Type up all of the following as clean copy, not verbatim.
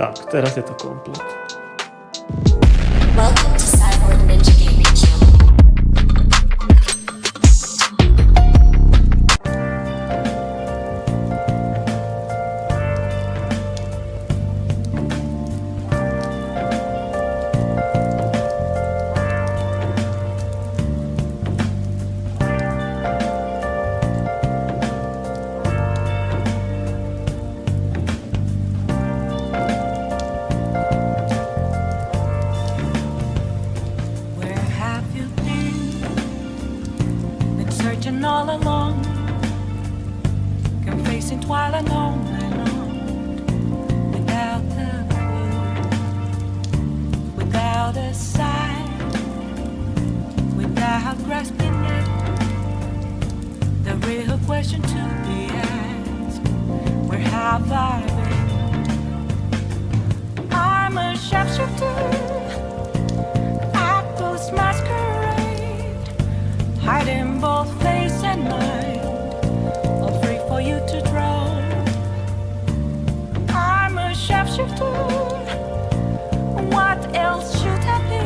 Tak, teraz je to komplet. Welcome to Cyborg Ninja Gaming Channel. All along, confessing while alone and on, without the clue, without a sign, without grasping it. The real question to be asked: where have I been? I'm a sharpshooter, I post masquerade, hiding both face and mind, all free for you to draw. I'm a sharpshooter, what else should I be?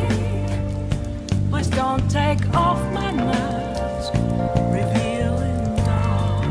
Please don't take off my mask, revealing dawn.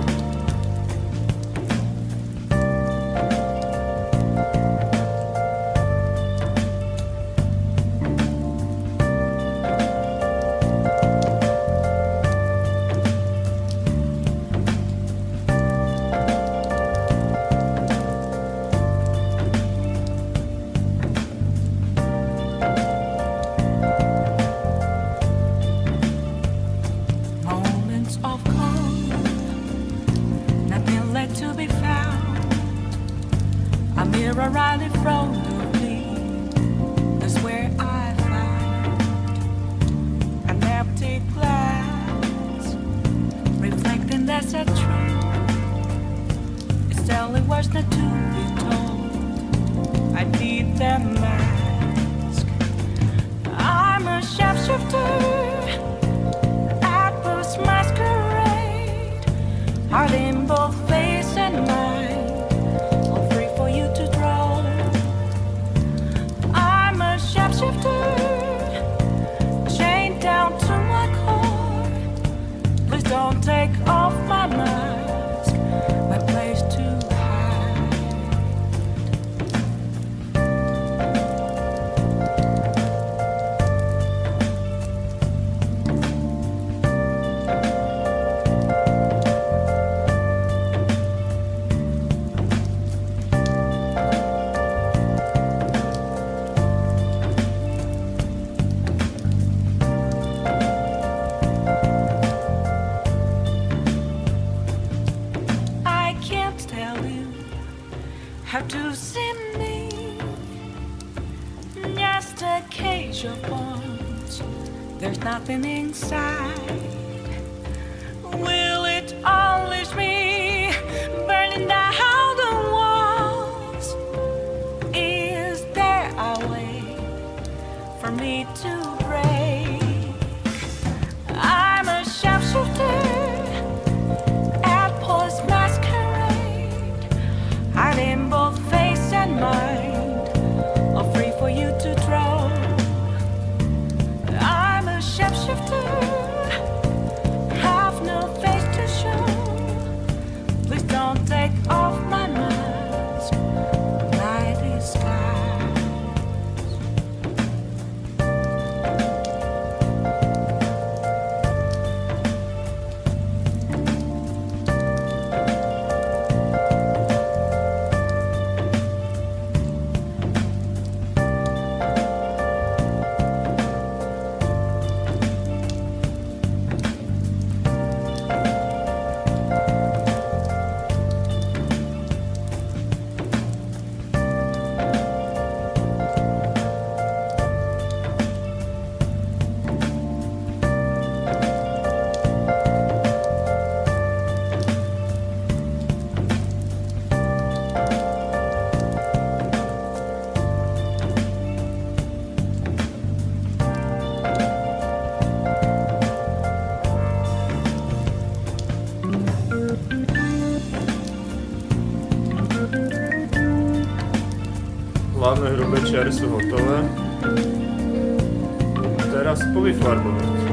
Right in front of me, that's where I find an empty glass, reflecting that's a truth. It's telling words not to be told. I need the mask. I'm a sharpshooter, I post masquerade, heart in both face and mind, all free for you to draw. Chained down to my core. Please don't take off my mask, my place to hide. How to see me, just a cage of bones, there's nothing inside. Will it unleash me, burning down the walls? Is there a way for me to break? I'm a sharpshooter, in both face and mind, all free for you to draw. I'm a sharpshooter, have no face hlavné hrubé čiary sú hotové. Teraz povyfarbovať.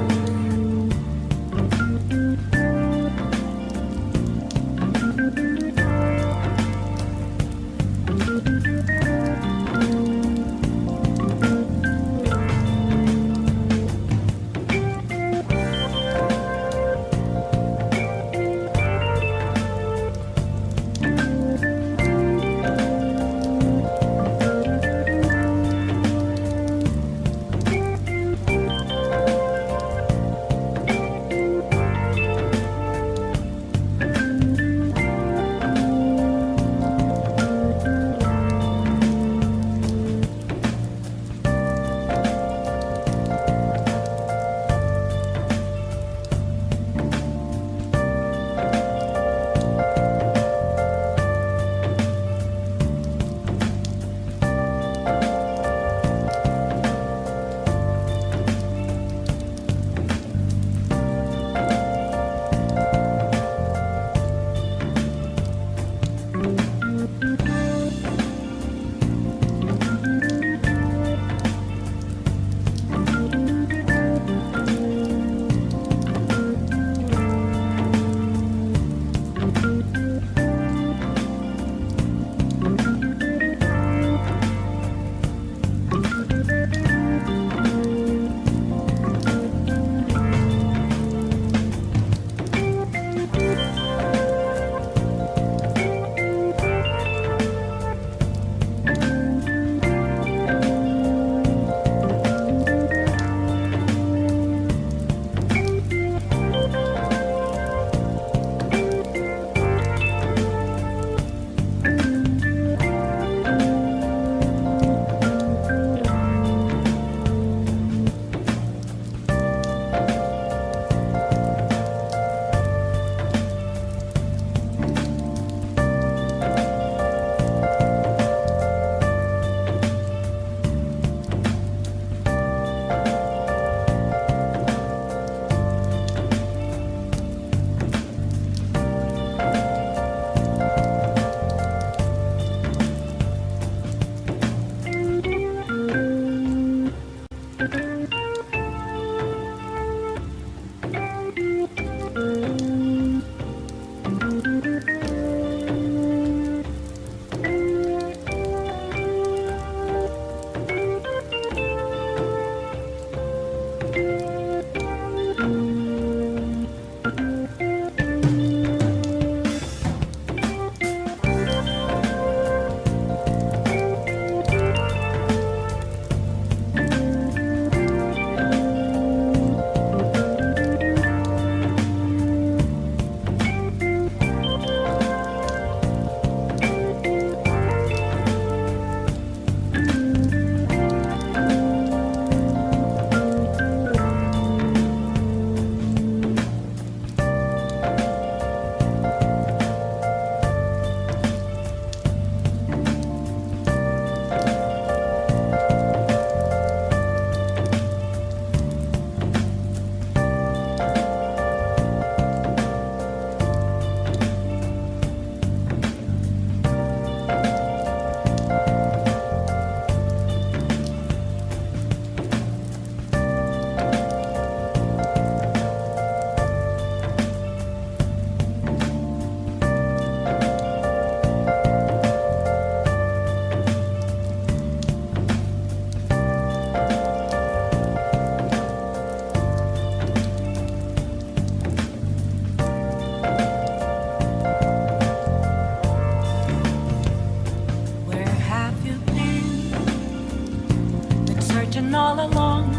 all along,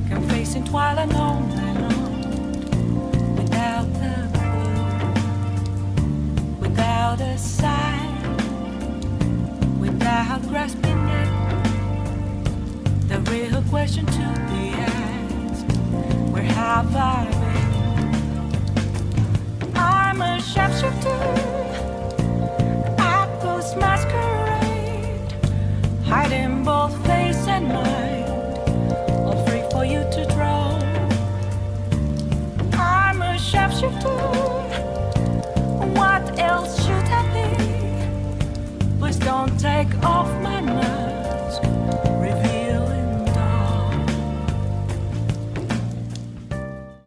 confessing twilight on and on, without the clue, without a sign, without grasping it. The real question to be asked: where have I been? I'm a sharpshooter.